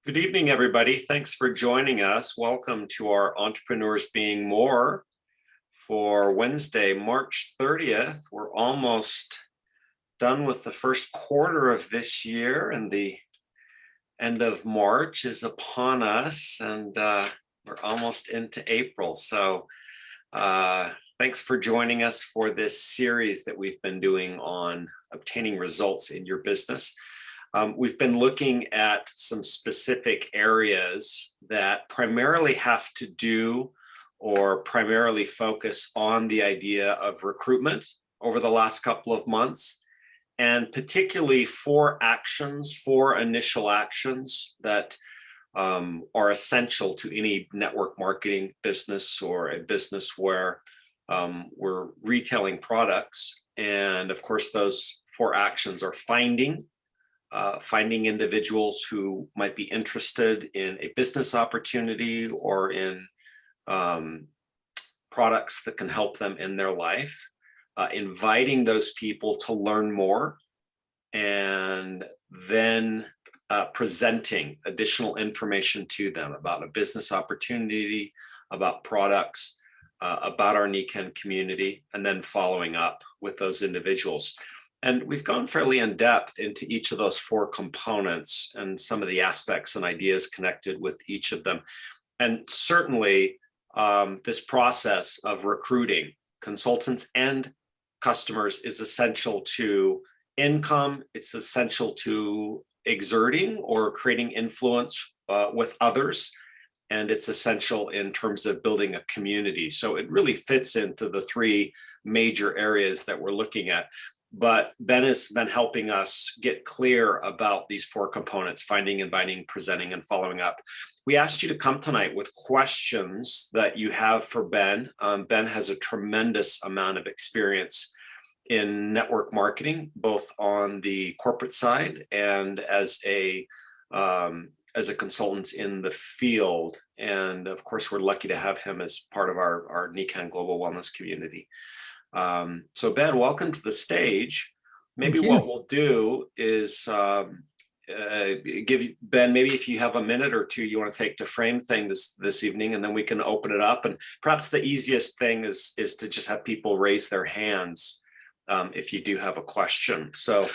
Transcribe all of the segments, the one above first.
Good evening, everybody. Thanks for joining us. Welcome to our Entrepreneurs Being More for Wednesday, March 30th. We're almost done with the first quarter of this year, and the end of March is upon us, and we're almost into April. So thanks for joining us for this series that we've been doing on obtaining results in your business. We've been looking at some specific areas that primarily have to do or primarily focus on the idea of recruitment over the last couple of months, and particularly four initial actions that are essential to any network marketing business or a business where we're retailing products. And of course, those four actions are finding individuals who might be interested in a business opportunity or in products that can help them in their life, inviting those people to learn more, and then presenting additional information to them about a business opportunity, about products, about our Nikken community, and then following up with those individuals. And we've gone fairly in depth into each of those four components and some of the aspects and ideas connected with each of them. And certainly this process of recruiting consultants and customers is essential to income. It's essential to exerting or creating influence with others. And it's essential in terms of building a community. So it really fits into the three major areas that we're looking at. But Ben has been helping us get clear about these four components: finding, inviting, presenting, and following up. We asked you to come tonight with questions that you have for Ben. Ben has a tremendous amount of experience in network marketing, both on the corporate side and as a consultant in the field. And of course, we're lucky to have him as part of our Nikken Global Wellness community. So Ben, welcome to the stage. Maybe what we'll do is give Ben, maybe if you have a minute or two you want to take to frame things this evening, and then we can open it up. And perhaps the easiest thing is to just have people raise their hands if you do have a question. So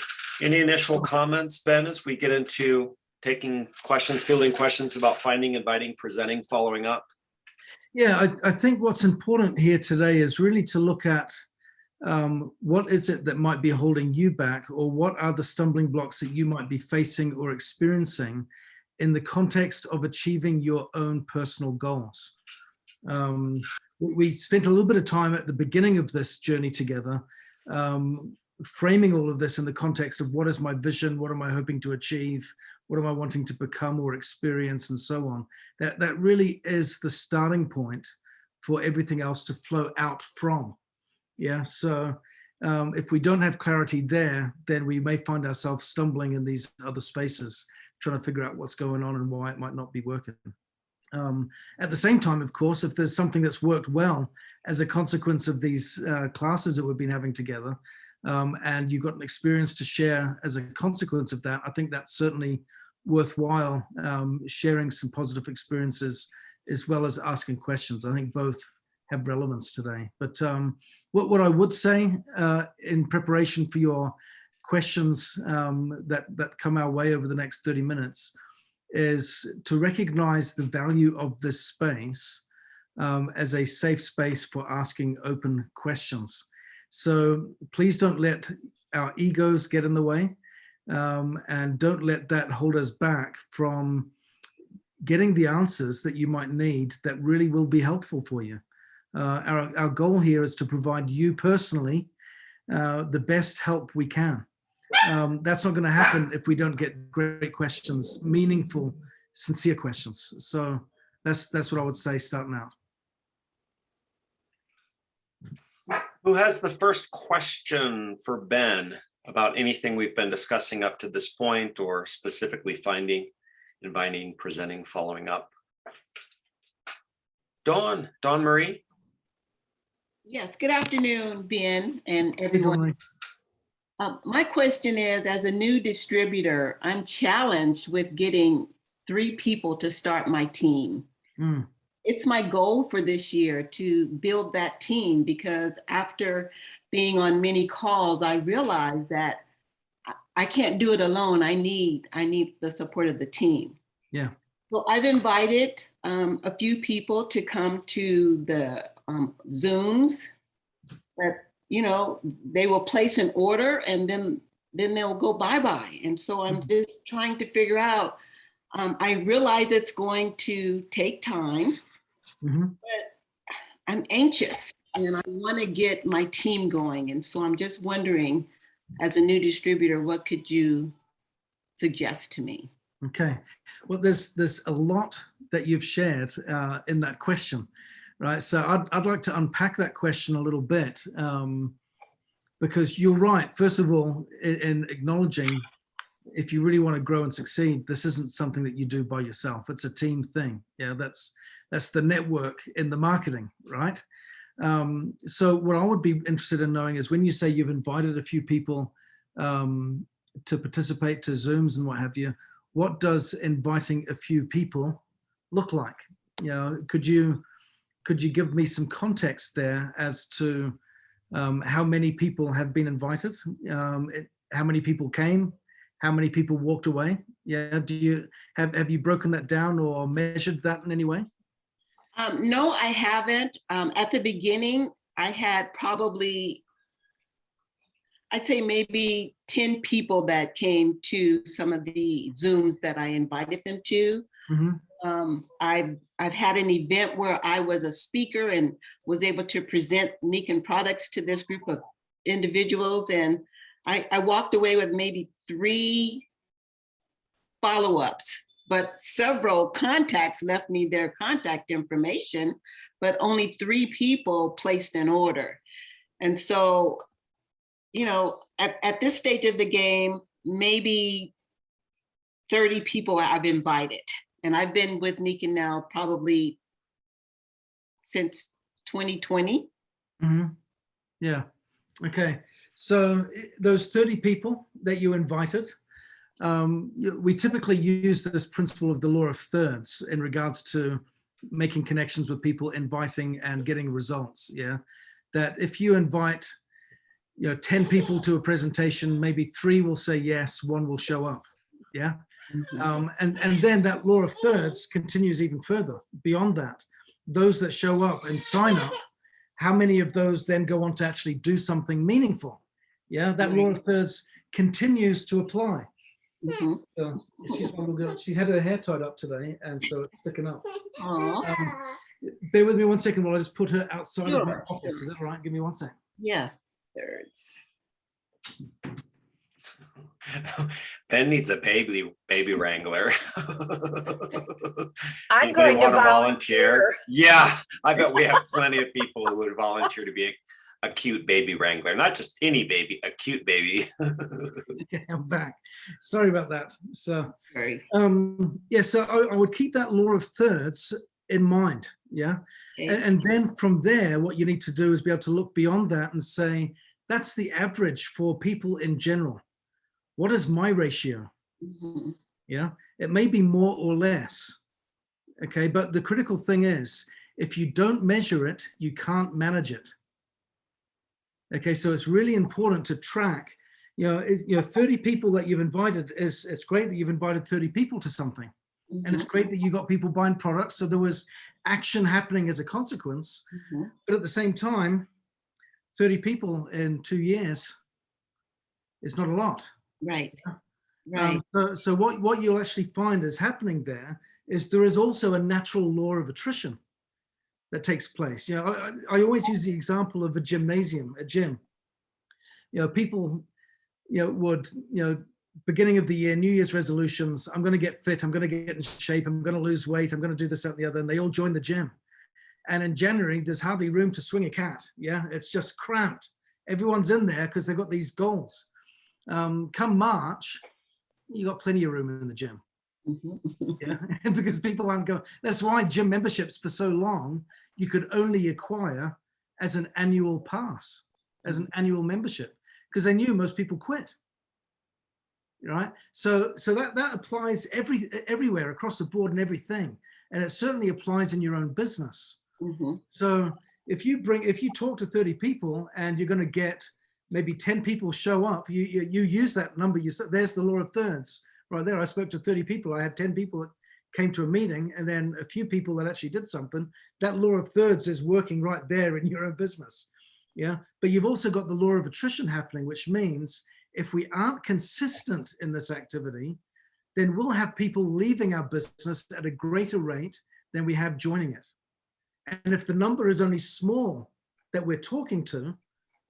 any initial comments, Ben, as we get into taking questions, fielding questions about finding, inviting, presenting, following up? Yeah, I think what's important here today is really to look at what is it that might be holding you back, or what are the stumbling blocks that you might be facing or experiencing in the context of achieving your own personal goals. We spent a little bit of time at the beginning of this journey together, framing all of this in the context of what is my vision, what am I hoping to achieve, what am I wanting to become or experience, and so on. That really is the starting point for everything else to flow out from. Yeah, so if we don't have clarity there, then we may find ourselves stumbling in these other spaces, trying to figure out what's going on and why it might not be working. At the same time, of course, if there's something that's worked well as a consequence of these classes that we've been having together, and you've got an experience to share as a consequence of that, I think that's certainly worthwhile, sharing some positive experiences as well as asking questions. I think both have relevance today. But what I would say in preparation for your questions that come our way over the next 30 minutes is to recognize the value of this space as a safe space for asking open questions. So please don't let our egos get in the way, and don't let that hold us back from getting the answers that you might need that really will be helpful for you. Our goal here is to provide you personally the best help we can. That's not going to happen if we don't get great questions, meaningful, sincere questions. So that's what I would say starting out. Who has the first question for Ben about anything we've been discussing up to this point, or specifically finding, inviting, presenting, following up? Dawn Marie. Yes, good afternoon, Ben and everyone. My question is, as a new distributor, I'm challenged with getting 3 people to start my team. Mm. It's my goal for this year to build that team, because after being on many calls, I realized that I can't do it alone. I need the support of the team. Yeah. So I've invited a few people to come to the Zooms that, they will place an order and then they'll go bye-bye. And so I'm just trying to figure out, I realize it's going to take time, but I'm anxious and I want to get my team going. And so I'm just wondering, as a new distributor, what could you suggest to me? Okay, well, there's a lot that you've shared in that question, right? So I'd like to unpack that question a little bit, because you're right. First of all, in acknowledging, if you really want to grow and succeed, this isn't something that you do by yourself. It's a team thing. Yeah, that's the network in the marketing, right? So what I would be interested in knowing is, when you say you've invited a few people to participate to Zooms and what have you, what does inviting a few people look like? Could you give me some context there as to how many people have been invited, how many people came, how many people walked away? Yeah, do you have you broken that down or measured that in any way? No, I haven't. At the beginning, I had probably, I'd say maybe 10 people that came to some of the Zooms that I invited them to. I've had an event where I was a speaker and was able to present Nikken products to this group of individuals. And I walked away with maybe 3 follow-ups, but several contacts left me their contact information, but only 3 people placed an order. And so, at this stage of the game, maybe 30 people I've invited. And I've been with Nikken now probably since 2020. Yeah. Okay. So those 30 people that you invited, we typically use this principle of the law of thirds in regards to making connections with people, inviting and getting results. Yeah. That if you invite 10 people to a presentation, maybe 3 will say yes, 1 will show up. Yeah. And then that law of thirds continues even further beyond that. Those that show up and sign up, how many of those then go on to actually do something meaningful? Yeah, that law of thirds continues to apply. So she's one little girl. She's had her hair tied up today, and so it's sticking up. Bear with me 1 second while I just put her outside of my office. Is that all right? Give me 1 second. Yeah, thirds. Ben needs a baby wrangler. I'm Anybody going to wanna volunteer. Yeah, I bet we have plenty of people who would volunteer to be a cute baby wrangler, not just any baby, a cute baby. Okay, I'm back. Sorry about that. So, Sorry. yeah, so I would keep that law of thirds in mind. Yeah. Okay. And then from there, what you need to do is be able to look beyond that and say, that's the average for people in general. What is my ratio? Yeah, it may be more or less. Okay, but the critical thing is, if you don't measure it, you can't manage it. Okay, so it's really important to track. 30 people that you've invited it's great that you've invited 30 people to something, and it's great that you got people buying products. So there was action happening as a consequence. But at the same time, 30 people in 2 years is not a lot. Right. Right. So what you'll actually find is happening there is there is also a natural law of attrition that takes place. I always use the example of a gymnasium, a gym. People, would, beginning of the year, New Year's resolutions, I'm going to get fit, I'm going to get in shape, I'm going to lose weight, I'm going to do this, that, and the other, and they all join the gym. And in January, there's hardly room to swing a cat. Yeah, it's just cramped. Everyone's in there because they've got these goals. Come March, you got plenty of room in the gym. Yeah, because people aren't going. That's why gym memberships for so long you could only acquire as an annual pass, as an annual membership, because they knew most people quit. right? So that applies everywhere across the board and everything. And it certainly applies in your own business. Mhm. So if you talk to 30 people and you're going to get maybe 10 people show up, you use that number. You said there's the law of thirds right there. I spoke to 30 people. I had 10 people that came to a meeting, and then a few people that actually did something. That law of thirds is working right there in your own business. Yeah. But you've also got the law of attrition happening, which means if we aren't consistent in this activity, then we'll have people leaving our business at a greater rate than we have joining it. And if the number is only small that we're talking to,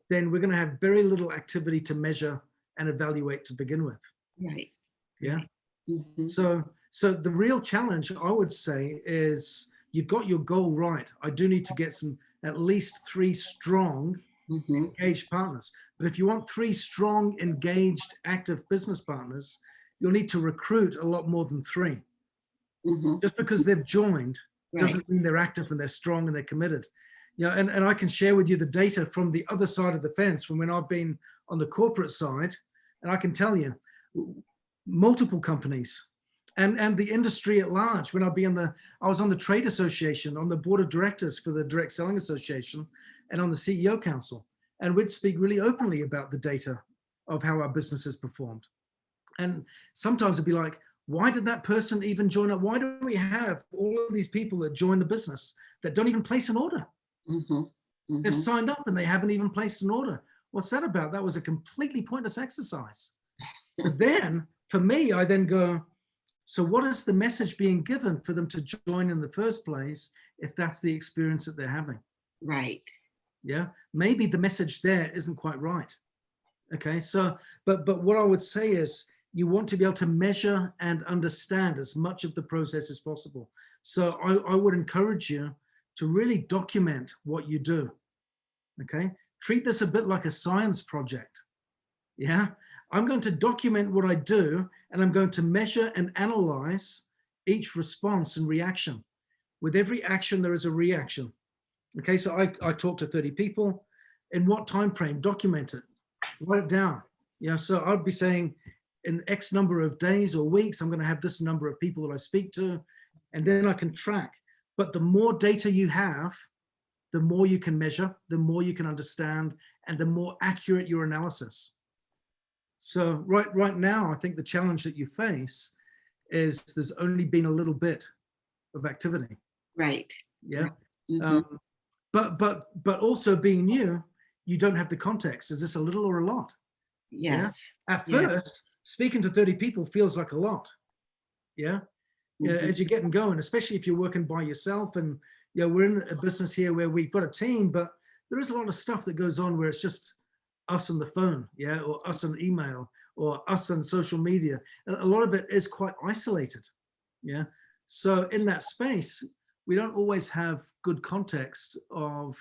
then we're going to have very little activity to measure and evaluate to begin with. Right. Yeah. Right. Mhm. So the real challenge, I would say, is you've got your goal right. I do need to get at least 3 strong, Mhm. engaged partners. But if you want 3 strong, engaged, active business partners, you'll need to recruit a lot more than 3. Mhm. Just because they've joined Right. doesn't mean they're active and they're strong and they're committed. Yeah, and I can share with you the data from the other side of the fence, from when I've been on the corporate side, and I can tell you multiple companies and the industry at large. When I was on the trade association, on the board of directors for the Direct Selling Association, and on the CEO Council, and we'd speak really openly about the data of how our businesses performed. And sometimes it'd be like, why did that person even join up? Why do we have all of these people that join the business that don't even place an order? Mhm. They've Mhm. signed up and they haven't even placed an order. What's that about? That was a completely pointless exercise. So then, for me, I then go, so what is the message being given for them to join in the first place if that's the experience that they're having? Right. Yeah, maybe the message there isn't quite right. Okay, so but what I would say is you want to be able to measure and understand as much of the process as possible. So I would encourage you to really document what you do. Okay, treat this a bit like a science project. Yeah, I'm going to document what I do, and I'm going to measure and analyze each response and reaction. With every action, there is a reaction. Okay, so I talk to 30 people. In what time frame? Document it. Write it down. Yeah, so I'd be saying in X number of days or weeks, I'm going to have this number of people that I speak to, and then I can track. But the more data you have, the more you can measure, the more you can understand, and the more accurate your analysis. So right now, I think the challenge that you face is there's only been a little bit of activity. Right. Yeah. Mhm. But also being new, you don't have the context. Is this a little or a lot? Yes. At Yes. first, speaking to 30 people feels like a lot. Yeah. Yeah, Mhm. as you're getting going, especially if you're working by yourself. And we're in a business here where we've got a team, but there is a lot of stuff that goes on where it's just us on the phone, yeah, or us on email, or us on social media. A lot of it is quite isolated. Yeah. So in that space, we don't always have good context of,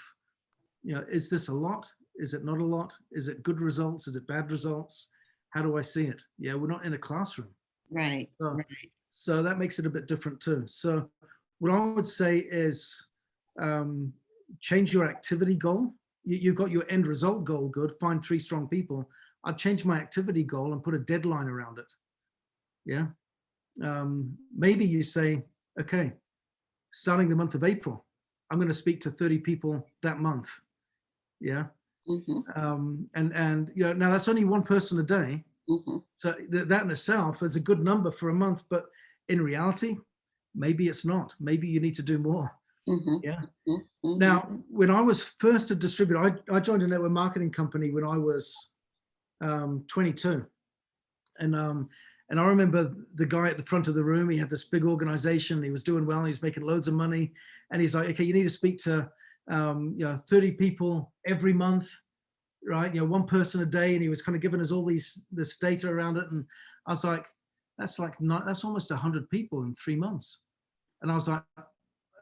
is this a lot? Is it not a lot? Is it good results? Is it bad results? How do I see it? Yeah, we're not in a classroom. Right. So, Right. so that makes it a bit different too. So what I would say is change your activity goal. You've got your end result goal good, find 3 strong people. I'd change my activity goal and put a deadline around it. Yeah. Maybe you say, okay, starting the month of April, I'm going to speak to 30 people that month. Yeah. Mhm. And now that's only 1 person a day. Mhm. So that in itself is a good number for a month, but in reality, maybe it's not. Maybe you need to do more. Mhm. Yeah. Mhm. Mhm. Now, when I was first a distributor, I joined a network marketing company when I was 22. And I remember the guy at the front of the room, he had this big organization, he was doing well, he was making loads of money. And he's like, okay, you need to speak to 30 people every month, right? 1 person a day. And he was kind of giving us all this data around it. And I was like, that's almost 100 people in 3 months. And I was like,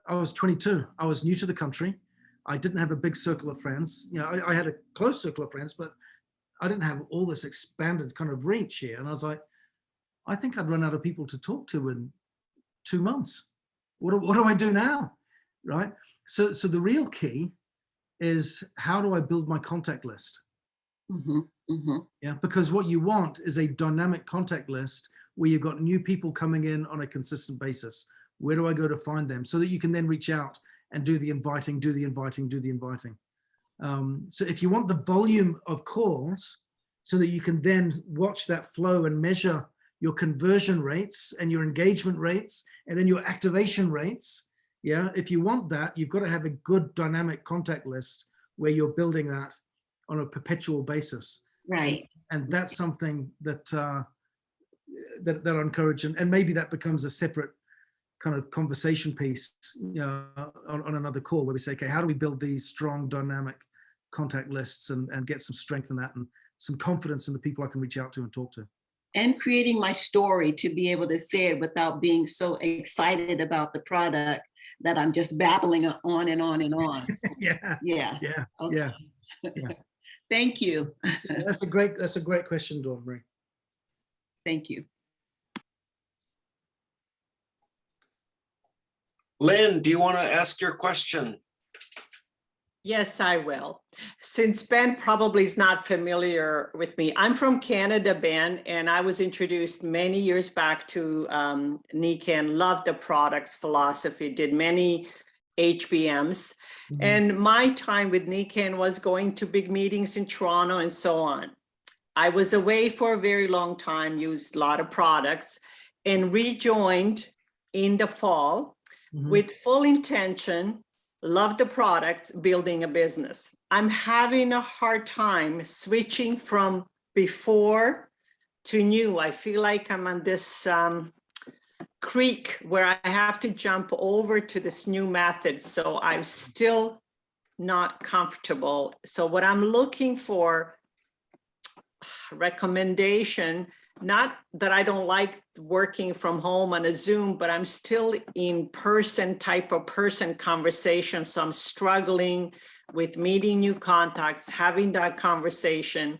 I was 22. I was new to the country. I didn't have a big circle of friends. I had a close circle of friends, but I didn't have all this expanded kind of reach here. And I was like, I think I'd run out of people to talk to in 2 months. What do I do now? Right. So the real key is, how do I build my contact list? Mhm. Mhm. Yeah, because what you want is a dynamic contact list where you've got new people coming in on a consistent basis. Where do I go to find them? So that you can then reach out and do the inviting, do the inviting, do the inviting. So if you want the volume of calls so that you can then watch that flow and measure your conversion rates and your engagement rates and then your activation rates, yeah, if you want that, you've got to have a good dynamic contact list where you're building that on a perpetual basis. Right. And that's something that that I encourage, and maybe that becomes a separate kind of conversation piece, you know, on another call where we say, okay, how do we build these strong dynamic contact lists and get some strength in that and some confidence in the people I can reach out to and talk to. And creating my story to be able to say it without being so excited about the product that I'm just babbling on and on and on. Yeah, Yeah. yeah, Okay. yeah, yeah. Thank you. That's a great question, Dawn Marie. Thank you. Lynn, do you want to ask your question? Yes, I will. Since Ben probably is not familiar with me, I'm from Canada, Ben, and I was introduced many years back to Nikken, loved the product's philosophy, did many HBMs. Mhm. And my time with Nikken was going to big meetings in Toronto and so on. I was away for a very long time, used a lot of products, and rejoined in the fall Mhm. with full intention, love the products, building a business. I'm having a hard time switching from before to new. I feel like I'm on this creek where I have to jump over to this new method. So I'm still not comfortable. So what I'm looking for, recommendation, not that I don't like working from home on a Zoom, but I'm still in person type of person conversation. So I'm struggling with meeting new contacts, having that conversation,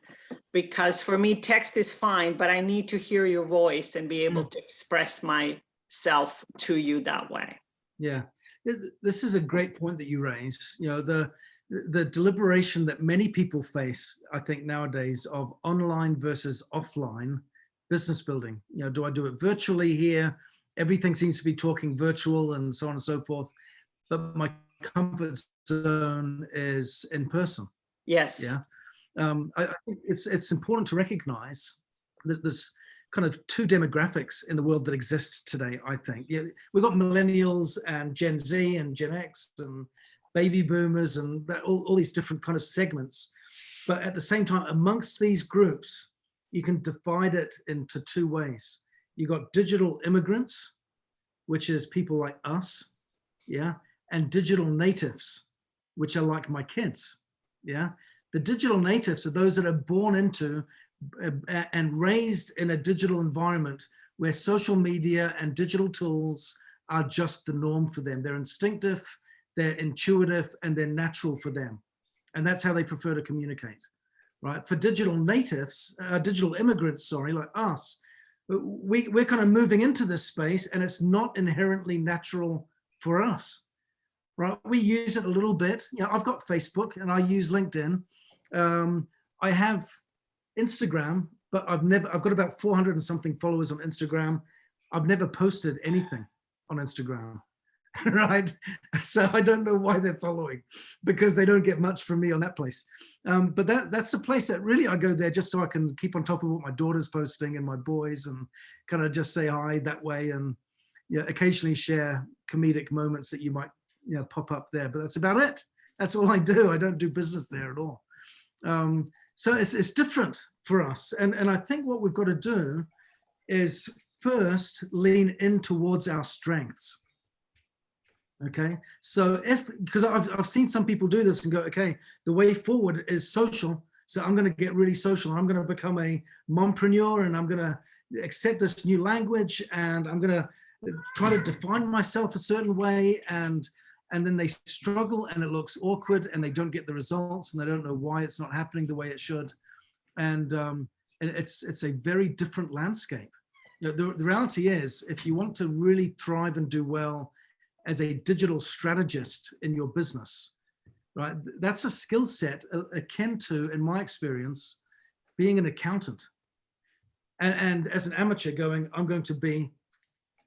because for me, text is fine, but I need to hear your voice and be able to express myself to you that way. Yeah, this is a great point that you raise. You know, the deliberation that many people face, I think nowadays, of online versus offline business building. You know, do I do it virtually here? Everything seems to be talking virtual and so on and so forth. But my comfort zone is in person. Yes. Yeah. I think it's important to recognize that there's kind of two demographics in the world that exist today, I think. Yeah, we've got millennials and Gen Z and Gen X and baby boomers and all these different kind of segments. But at the same time, amongst these groups, you can divide it into two ways. You got digital immigrants, which is people like us, yeah, and digital natives, which are like my kids, yeah. The digital natives are those that are born into and raised in a digital environment where social media and digital tools are just the norm for them. They're instinctive, they're intuitive, and they're natural for them. And that's how they prefer to communicate, right? For digital natives, digital immigrants, sorry, like us, we're kind of moving into this space and it's not inherently natural for us, right? We use it a little bit. You know, I've got Facebook and I use LinkedIn. I have Instagram, but I've got about 400 and something followers on Instagram. I've never posted anything on Instagram, right? So I don't know why they're following, because they don't get much from me on that place. But that's a place that really I go there just so I can keep on top of what my daughter's posting and my boys, and kind of just say hi that way, and occasionally share comedic moments that you might pop up there. But that's about it. That's all I do. I don't do business there at all. So it's different for us. And I think what we've got to do is first lean in towards our strengths. Okay, so because I've seen some people do this and go, okay, the way forward is social. So I'm going to get really social. I'm going to become a mompreneur and I'm going to accept this new language and I'm going to try to define myself a certain way, and then they struggle and it looks awkward and they don't get the results and they don't know why it's not happening the way it should. And it's a very different landscape. The reality is, if you want to really thrive and do well as a digital strategist in your business, right, that's a skill set akin to, in my experience, being an accountant. And as an amateur going, I'm going to be,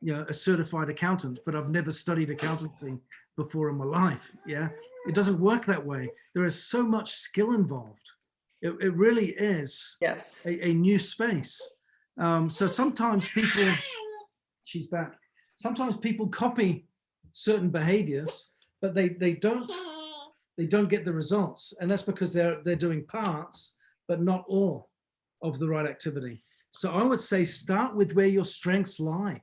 a certified accountant, but I've never studied accountancy before in my life. Yeah, it doesn't work that way. There is so much skill involved. It really is Yes. a new space. So sometimes people, she's back. Sometimes people copy certain behaviors, but they don't get the results, and that's because they're doing parts, but not all of the right activity. So I would say start with where your strengths lie.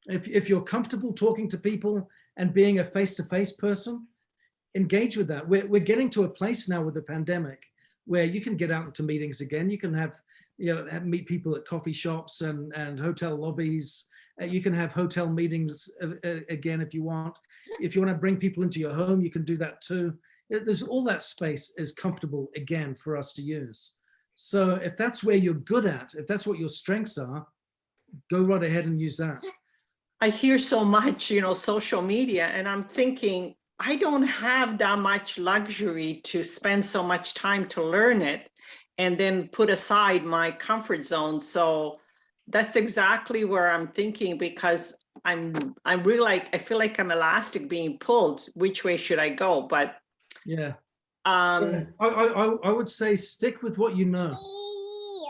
If you're comfortable talking to people and being a face-to-face person, engage with that. We're getting to a place now with the pandemic where you can get out into meetings again. You can meet people at coffee shops and hotel lobbies. You can have hotel meetings again if you want. If you want to bring people into your home, you can do that too. There's all that space is comfortable again for us to use. So if that's where you're good at, if that's what your strengths are, go right ahead and use that. I hear so much, social media, and I'm thinking, I don't have that much luxury to spend so much time to learn it and then put aside my comfort zone. So that's exactly where I'm thinking, because I'm really like, I feel like I'm elastic being pulled. Which way should I go? But yeah. I would say stick with what you know.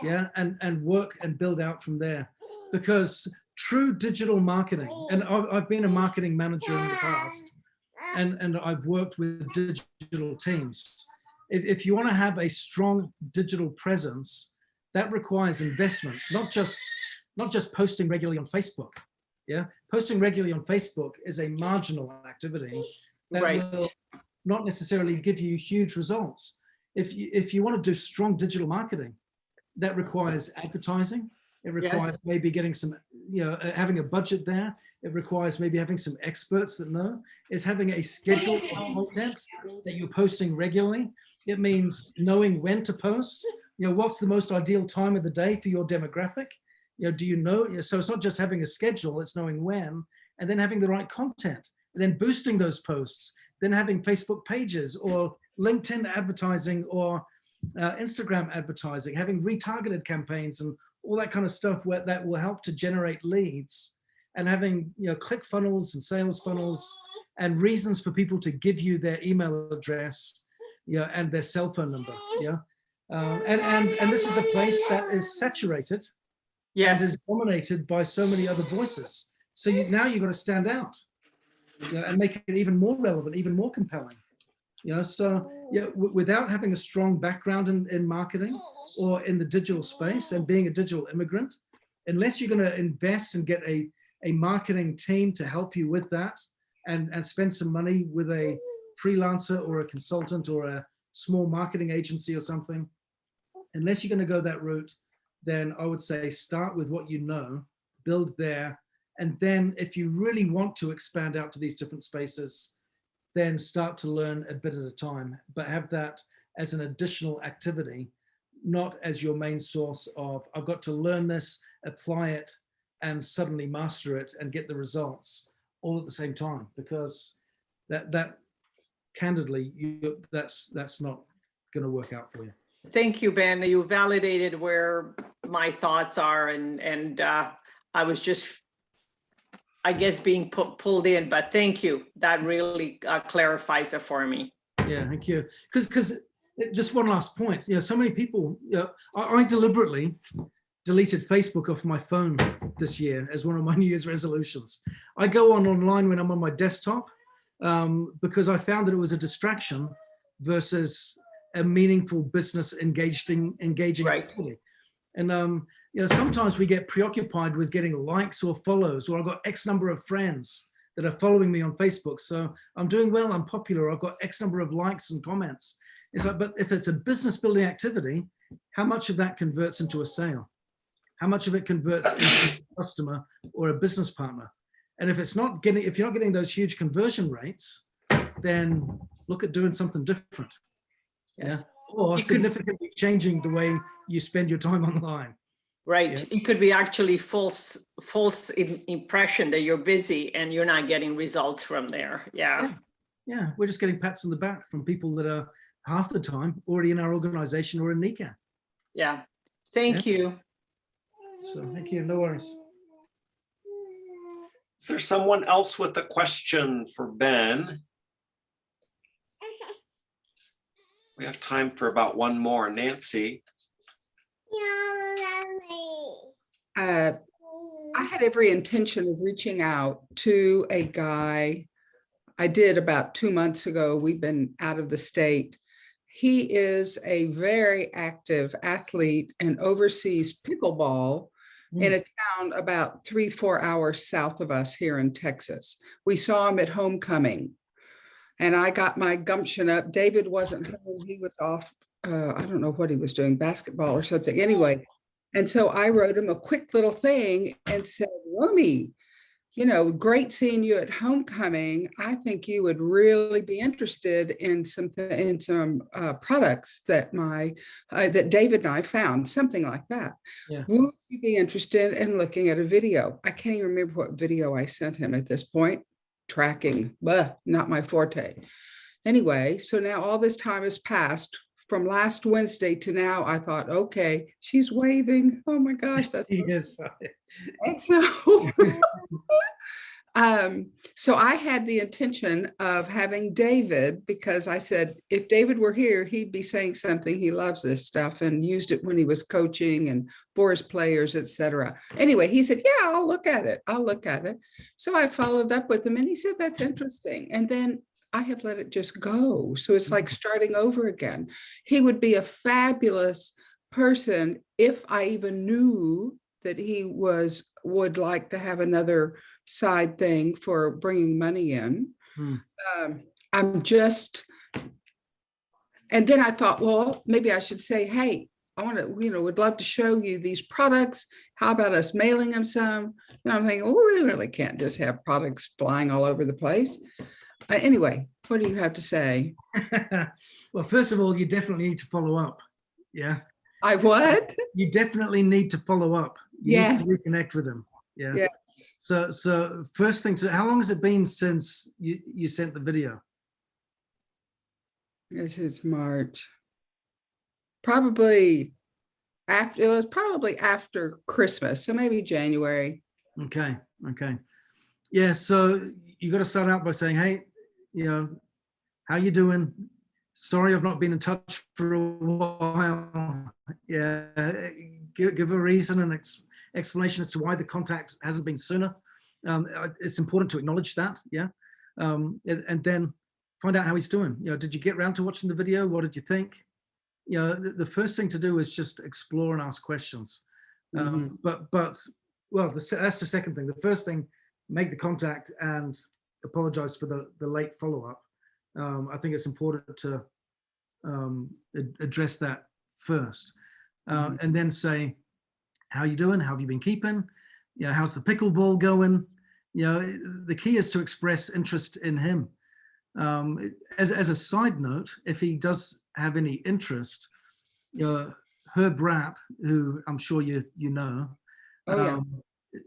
Yeah, and work and build out from there, because true digital marketing, and I've been a marketing manager in the past, and I've worked with digital teams. If you want to have a strong digital presence, that requires investment, not just posting regularly on Facebook. Yeah, posting regularly on Facebook is a marginal activity that will not necessarily give you huge results. If you want to do strong digital marketing, that requires advertising. It requires maybe getting some, having a budget there. It requires maybe having some experts that know. It's having a schedule of content that you're posting regularly. It means knowing when to post. What's the most ideal time of the day for your demographic? Do you know? So it's not just having a schedule, it's knowing when, and then having the right content, and then boosting those posts, then having Facebook pages or LinkedIn advertising or Instagram advertising, having retargeted campaigns and all that kind of stuff that will help to generate leads, and having click funnels and sales funnels and reasons for people to give you their email address, and their cell phone number. And this is a place that is saturated. Yes. And is dominated by so many other voices. So now you've got to stand out, and make it even more relevant, even more compelling. So without having a strong background in marketing or in the digital space and being a digital immigrant, unless you're going to invest and get a marketing team to help you with that, and spend some money with a freelancer or a consultant or a small marketing agency or something, unless you're going to go that route, then I would say start with what you know, build there, and then if you really want to expand out to these different spaces, then start to learn a bit at a time, but have that as an additional activity, not as your main source of, I've got to learn this, apply it, and suddenly master it and get the results all at the same time, because that candidly, that's not going to work out for you. Thank you, Ben. You validated where my thoughts are, and I was just, I guess, being pulled in, but thank you. That really clarifies it for me. Yeah, thank you. Because just one last point, so many people, I deliberately deleted Facebook off my phone this year as one of my New Year's resolutions. I go online when I'm on my desktop, because I found that it was a distraction versus a meaningful business engaging activity. And sometimes we get preoccupied with getting likes or follows, or I've got X number of friends that are following me on Facebook, so I'm doing well, I'm popular, I've got X number of likes and comments. It's like, but if it's a business building activity, how much of that converts into a sale? How much of it converts into a customer or a business partner? And if you're not getting those huge conversion rates, then look at doing something different. Yes. Or significantly changing the way you spend your time online. Right. Yeah. It could be actually false impression that you're busy and you're not getting results from there. Yeah. We're just getting pats on the back from people that are half the time already in our organization or in Nikken. Yeah. Thank you. So thank you, no worries. Is there someone else with a question for Ben? We have time for about one more. Nancy? I had every intention of reaching out to a guy. I did about 2 months ago. We've been out of the state. He is a very active athlete and oversees pickleball in a town about 3-4 hours south of us here in Texas. We saw him at homecoming and I got my gumption up. David wasn't home. He was off. I don't know what he was doing, basketball or something. Anyway, and so I wrote him a quick little thing and said, Romy, you know, great seeing you at homecoming. I think you would really be interested in some products that that David and I found, something like that. Yeah. Would you be interested in looking at a video? I can't even remember what video I sent him at this point. Tracking, not my forte. Anyway, so now all this time has passed. From last Wednesday to now, I thought, okay, she's waving. Oh my gosh, that's Yes. and so I had the intention of having David, because I said, if David were here, he'd be saying something. He loves this stuff and used it when he was coaching and for his players, etc. Anyway, he said, yeah, I'll look at it. I'll look at it. So I followed up with him and he said, that's interesting. And then I have let it just go. So it's like starting over again. He would be a fabulous person if I even knew that he would like to have another side thing for bringing money in. I'm just, and then I thought, well, maybe I should say, hey, I want to, would love to show you these products. How about us mailing them some? And I'm thinking, oh, we really can't just have products flying all over the place. Anyway, what do you have to say? Well, first of all, you definitely need to follow up. Yeah. I what? You definitely need to follow up. You need to reconnect with them. Yeah. Yes. So first thing how long has it been since you sent the video? This is March. Probably after, it was probably after Christmas. So maybe January. Okay. Yeah. So you got to start out by saying, hey, how you doing? Sorry, I've not been in touch for a while. Yeah. Give a reason and explanation as to why the contact hasn't been sooner. It's important to acknowledge that. Yeah. And then find out how he's doing. Did you get around to watching the video? What did you think? The first thing to do is just explore and ask questions. But that's the second thing. The first thing, make the contact and apologize for the late follow-up. I think it's important to address that first, and then say, how you doing? How have you been keeping? How's the pickleball going? The key is to express interest in him. As a side note, if he does have any interest, Herb Rapp, who I'm sure you know,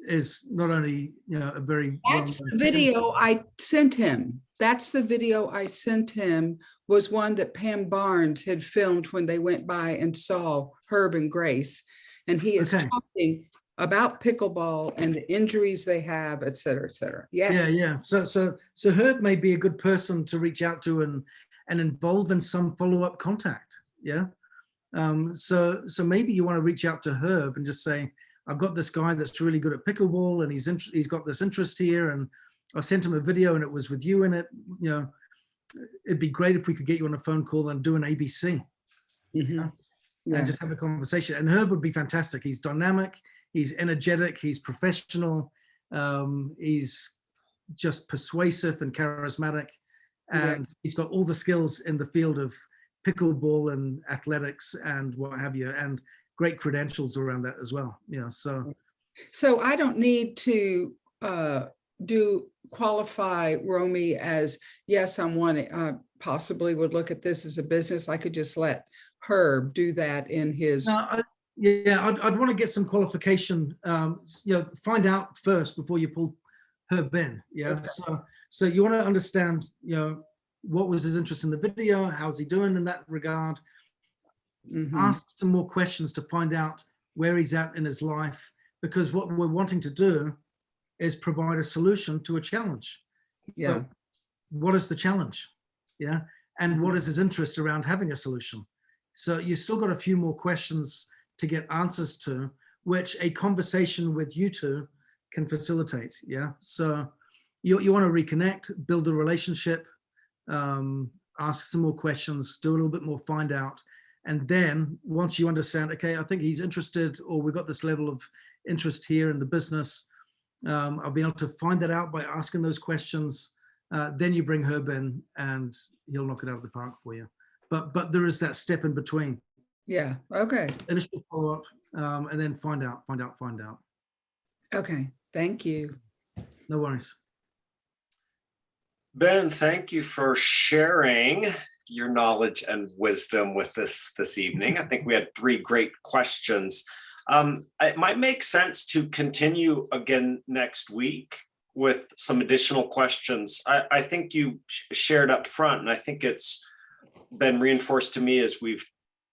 is not only a very That's the video I sent him. That's the video I sent him, was one that Pam Barnes had filmed when they went by and saw Herb and Grace. And he is talking about pickleball and the injuries they have, et cetera, et cetera. Yes. Yeah. So Herb may be a good person to reach out to and involve in some follow-up contact. Yeah. So maybe you want to reach out to Herb and just say, I've got this guy that's really good at pickleball and he's got this interest here, and I sent him a video and it was with you in it. It'd be great if we could get you on a phone call and do an ABC. And just have a conversation. And Herb would be fantastic. He's dynamic, he's energetic, he's professional, he's just persuasive and charismatic, and he's got all the skills in the field of pickleball and athletics and what have you, and great credentials around that as well. So I don't need to qualify Romy as, yes, I'm one, possibly would look at this as a business. I could just let Herb do that in his. I'd want to get some qualification. Find out first before you pull Herb in. Yeah. Okay. So you want to understand, what was his interest in the video? How's he doing in that regard? Ask some more questions to find out where he's at in his life, because what we're wanting to do is provide a solution to a challenge. Yeah. But what is the challenge? Yeah. And what is his interest around having a solution? So you still got a few more questions to get answers to, which a conversation with you two can facilitate. Yeah. So you want to reconnect, build a relationship, ask some more questions, do a little bit more find out. And then once you understand, okay, I think he's interested, or we've got this level of interest here in the business, I've been able to find that out by asking those questions. Then you bring Herb in and he'll knock it out of the park for you. But there is that step in between. Yeah. Okay. Initial follow-up, and then find out. Okay. Thank you. No worries. Ben, thank you for sharing your knowledge and wisdom with us this evening. I think we had 3 great questions. It might make sense to continue again next week with some additional questions. I think you shared up front, and I think it's been reinforced to me as we've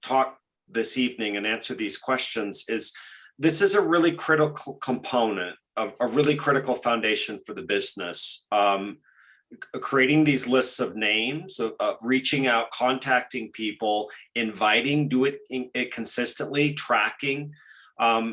talked this evening and answered these questions, is this is a really critical component of a really critical foundation for the business. Creating these lists of names, of reaching out, contacting people, inviting, do it consistently, tracking,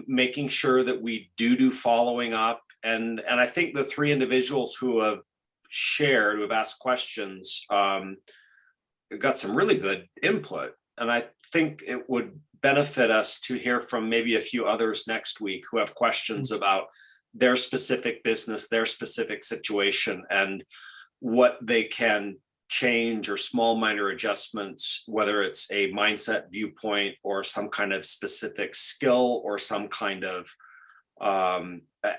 making sure that we do following up. And I think the 3 individuals who have shared, who have asked questions, got some really good input. And I think it would benefit us to hear from maybe a few others next week who have questions about their specific business, their specific situation, and what they can change, or small minor adjustments, whether it's a mindset viewpoint or some kind of specific skill or some kind of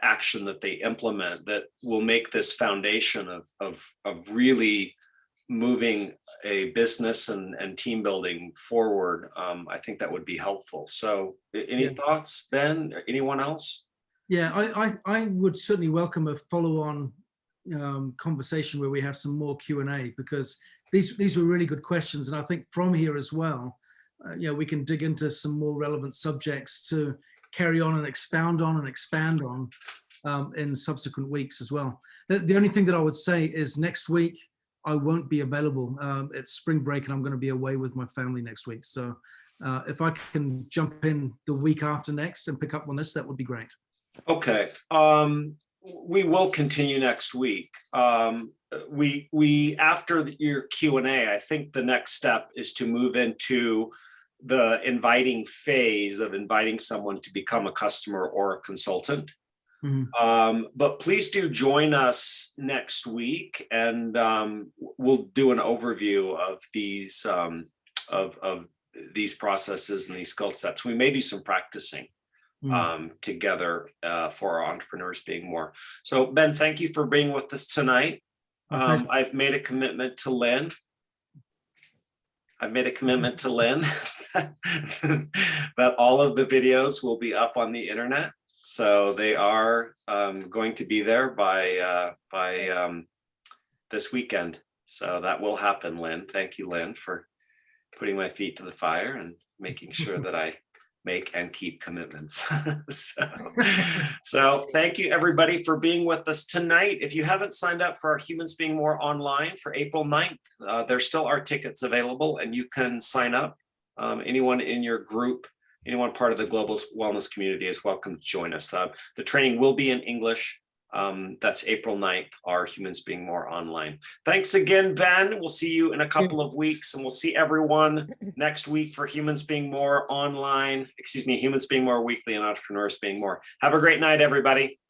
action that they implement that will make this foundation of really moving a business and team building forward. I think that would be helpful. So any thoughts, Ben, or anyone else? Yeah, I would certainly welcome a follow-on conversation where we have some more Q&A, because these were really good questions. And I think from here as well, we can dig into some more relevant subjects to carry on and expound on and expand on in subsequent weeks as well. The only thing that I would say is next week, I won't be available. It's spring break and I'm going to be away with my family next week. So if I can jump in the week after next and pick up on this, that would be great. Okay. We will continue next week. We after your Q&A, I think the next step is to move into the inviting phase of inviting someone to become a customer or a consultant. Mm-hmm. But please do join us next week, and we'll do an overview of these these processes and these skill sets. We may do some practicing together for our entrepreneurs being more. So Ben, thank you for being with us tonight. I've made a commitment to Lynn. That all of the videos will be up on the internet. So they are going to be there by this weekend. So that will happen, Lynn. Thank you, Lynn, for putting my feet to the fire and making sure that I make and keep commitments. So thank you everybody for being with us tonight. If you haven't signed up for our Humans Being More online for April 9th, there still are tickets available and you can sign up. Anyone in your group, anyone part of the global wellness community is welcome to join us. The training will be in English. That's April 9th, our Humans Being More online. Thanks again, Ben. We'll see you in a couple of weeks, and we'll see everyone next week for Humans Being More online, Humans Being More Weekly and Entrepreneurs Being More. Have a great night, everybody.